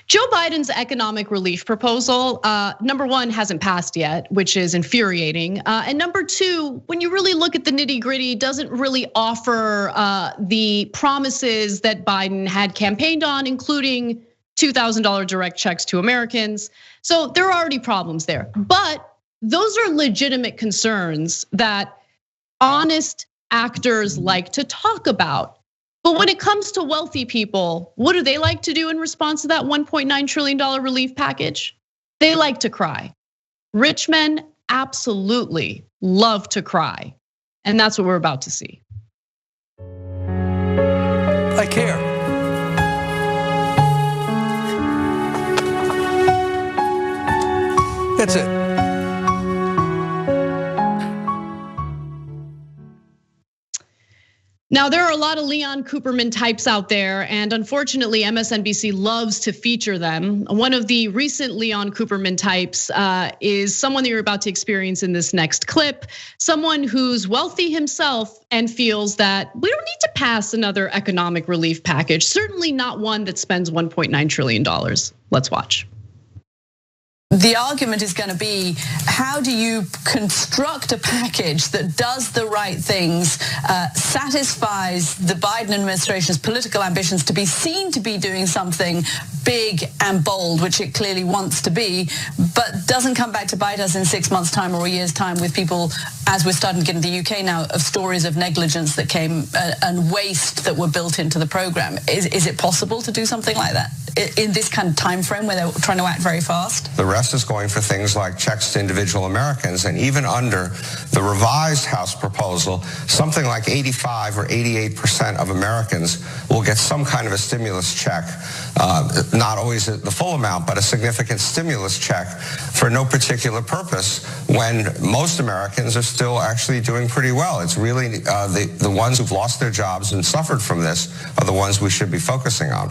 Joe Biden's economic relief proposal, number one, hasn't passed yet, which is infuriating. And number two, when you really look at the nitty gritty, doesn't really offer the promises that Biden had campaigned on, including $2,000 direct checks to Americans. So there are already problems there. But those are legitimate concerns that honest actors like to talk about. But when it comes to wealthy people, what do they like to do in response to that $1.9 trillion relief package? They like to cry. Rich men absolutely love to cry. And that's what we're about to see. I care. That's it. Now, there are a lot of Leon Cooperman types out there, and unfortunately, MSNBC loves to feature them. One of the recent Leon Cooperman types is someone that you're about to experience in this next clip, someone who's wealthy himself and feels that we don't need to pass another economic relief package, certainly not one that spends $1.9 trillion. Let's watch. The argument is going to be, how do you construct a package that does the right things, satisfies the Biden administration's political ambitions to be seen to be doing something big and bold, which it clearly wants to be, but doesn't come back to bite us in 6 months' time or a year's time with people, as we're starting to get in the UK now, of stories of negligence that came and waste that were built into the program. Is it possible to do something like that in this kind of time frame where they're trying to act very fast? The rest is going for things like checks to individual Americans, and even under the revised House proposal, something like 85 or 88% of Americans will get some kind of a stimulus check, not always the full amount, but a significant stimulus check for no particular purpose, when most Americans are still actually doing pretty well. It's really the ones who've lost their jobs and suffered from this are the ones we should be focusing on.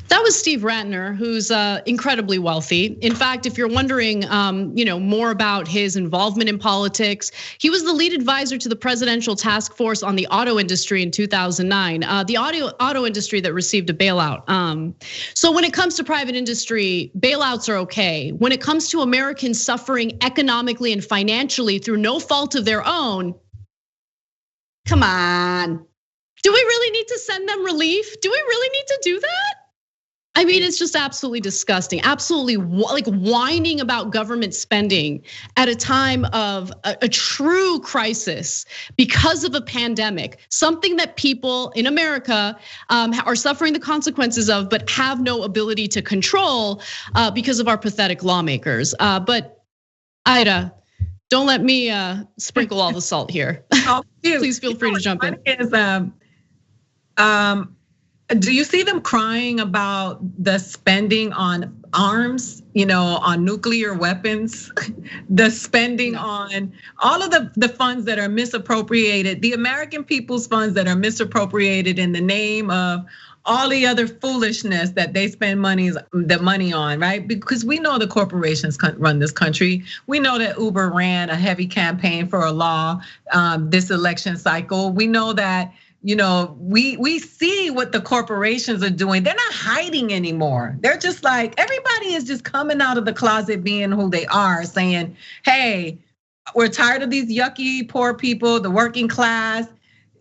That was Steve Rattner, who's incredibly wealthy. In fact, if you're wondering, more about his involvement in politics, he was the lead advisor to the presidential task force on the auto industry in 2009. The auto industry that received a bailout. So when it comes to private industry, bailouts are okay. When it comes to Americans suffering economically and financially through no fault of their own, come on. Do we really need to send them relief? Do we really need to do that? I mean, it's just absolutely disgusting, absolutely like whining about government spending at a time of a true crisis because of a pandemic, something that people in America are suffering the consequences of, but have no ability to control because of our pathetic lawmakers. But Aida, don't let me sprinkle all the salt here. Please feel free to jump in. Do you see them crying about the spending on arms, on nuclear weapons, the spending on all of the funds that are misappropriated, the American people's funds that are misappropriated in the name of all the other foolishness that they spend the money on, right? Because we know the corporations run this country. We know that Uber ran a heavy campaign for a law this election cycle. We know that we see what the corporations are doing. They're not hiding anymore. They're just like, everybody is just coming out of the closet being who they are, saying, hey, we're tired of these yucky poor people, the working class.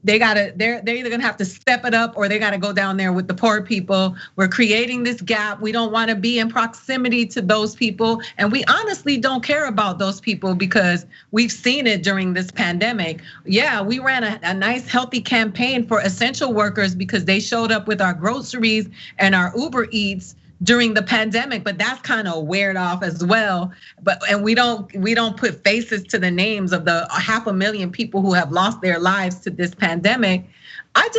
They're either gonna have to step it up or they gotta go down there with the poor people. We're creating this gap. We don't wanna be in proximity to those people. And we honestly don't care about those people because we've seen it during this pandemic. Yeah, we ran a nice healthy campaign for essential workers because they showed up with our groceries and our Uber Eats during the pandemic, but that's kind of weared off as well. And we don't put faces to the names of the 500,000 people who have lost their lives to this pandemic. I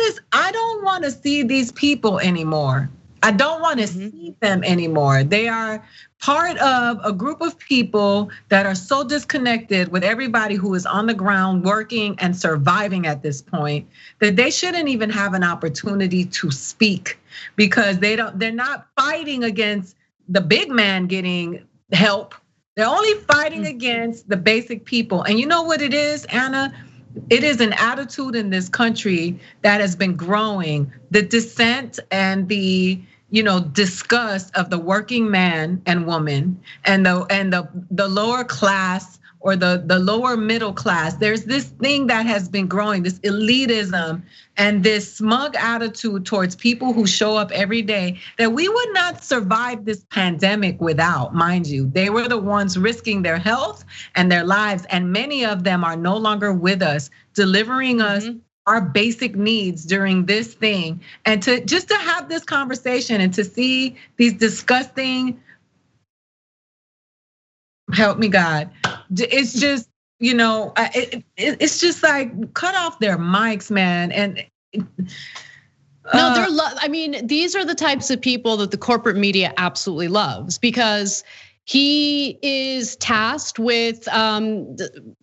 don't want to see these people anymore. I don't want to see them anymore. They are part of a group of people that are so disconnected with everybody who is on the ground working and surviving at this point that they shouldn't even have an opportunity to speak, because they're not fighting against the big man getting help. They're only fighting against the basic people. And you know what it is, Anna? It is an attitude in this country that has been growing. The dissent and the disgust of the working man and woman and the lower class or the lower middle class. There's this thing that has been growing, this elitism and this smug attitude towards people who show up every day that we would not survive this pandemic without, mind you. They were the ones risking their health and their lives, and many of them are no longer with us, delivering us our basic needs during this thing. And to have this conversation and to see these disgusting, help me God, it's just, it's just like cut off their mics, man. And no, I mean, these are the types of people that the corporate media absolutely loves, because he is tasked with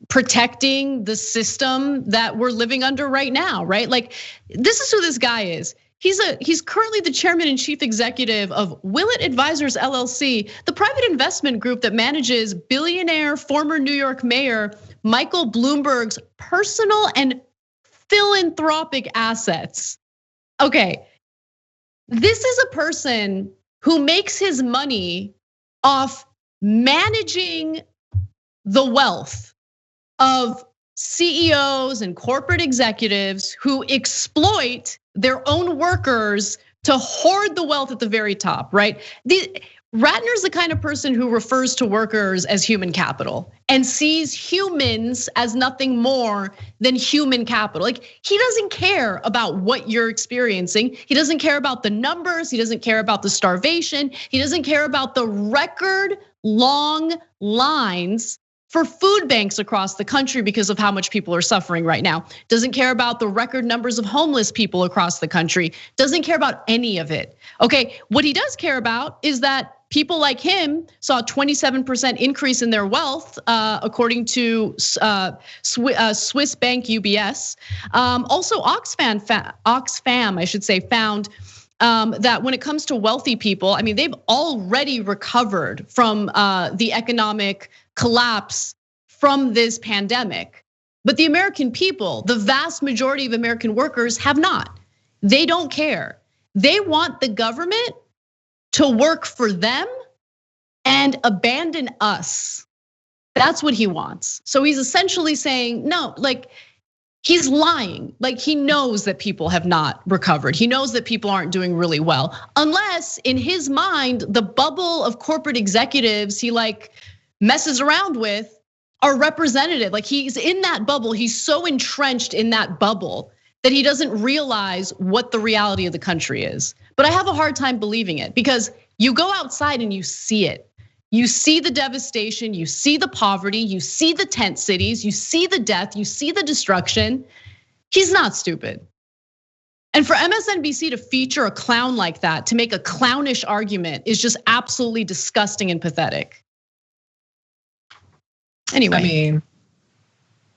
protecting the system that we're living under right now, right? Like, this is who this guy is. He's currently the chairman and chief executive of Willett Advisors LLC, the private investment group that manages billionaire former New York Mayor Michael Bloomberg's personal and philanthropic assets. Okay, this is a person who makes his money off managing the wealth of CEOs and corporate executives who exploit their own workers to hoard the wealth at the very top, right? Rattner's the kind of person who refers to workers as human capital and sees humans as nothing more than human capital. Like, he doesn't care about what you're experiencing. He doesn't care about the numbers. He doesn't care about the starvation. He doesn't care about the record long lines for food banks across the country because of how much people are suffering right now. Doesn't care about the record numbers of homeless people across the country. Doesn't care about any of it. Okay, what he does care about is that people like him saw a 27% increase in their wealth, according to Swiss bank UBS. Also, Oxfam, I should say, found that when it comes to wealthy people, I mean, they've already recovered from the economic collapse from this pandemic. But the American people, the vast majority of American workers, have not. They don't care. They want the government to work for them and abandon us. That's what he wants. So he's essentially saying, no, like, he's lying. Like, he knows that people have not recovered. He knows that people aren't doing really well, unless in his mind, the bubble of corporate executives he messes around with are representative. Like, he's in that bubble. He's so entrenched in that bubble that he doesn't realize what the reality of the country is. But I have a hard time believing it, because you go outside and you see it. You see the devastation, you see the poverty, you see the tent cities, you see the death, you see the destruction. He's not stupid. And for MSNBC to feature a clown like that, to make a clownish argument, is just absolutely disgusting and pathetic. Anyway. I mean,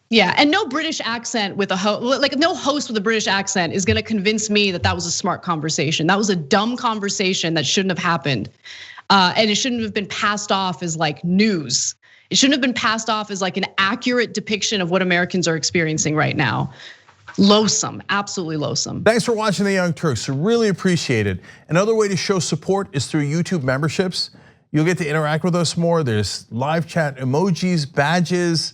yeah, and no British accent with a no host with a British accent is gonna convince me that that was a smart conversation. That was a dumb conversation that shouldn't have happened. And it shouldn't have been passed off as like news. It shouldn't have been passed off as like an accurate depiction of what Americans are experiencing right now. Loathsome, absolutely loathsome. Thanks for watching The Young Turks, really appreciate it. Another way to show support is through YouTube memberships. You'll get to interact with us more. There's live chat emojis, badges.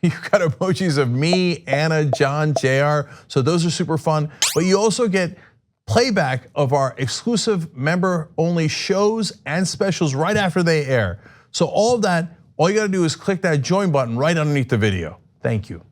You've got emojis of me, Anna, John, JR. So those are super fun. But you also get playback of our exclusive member-only shows and specials right after they air. So all of that, all you gotta do is click that join button right underneath the video. Thank you.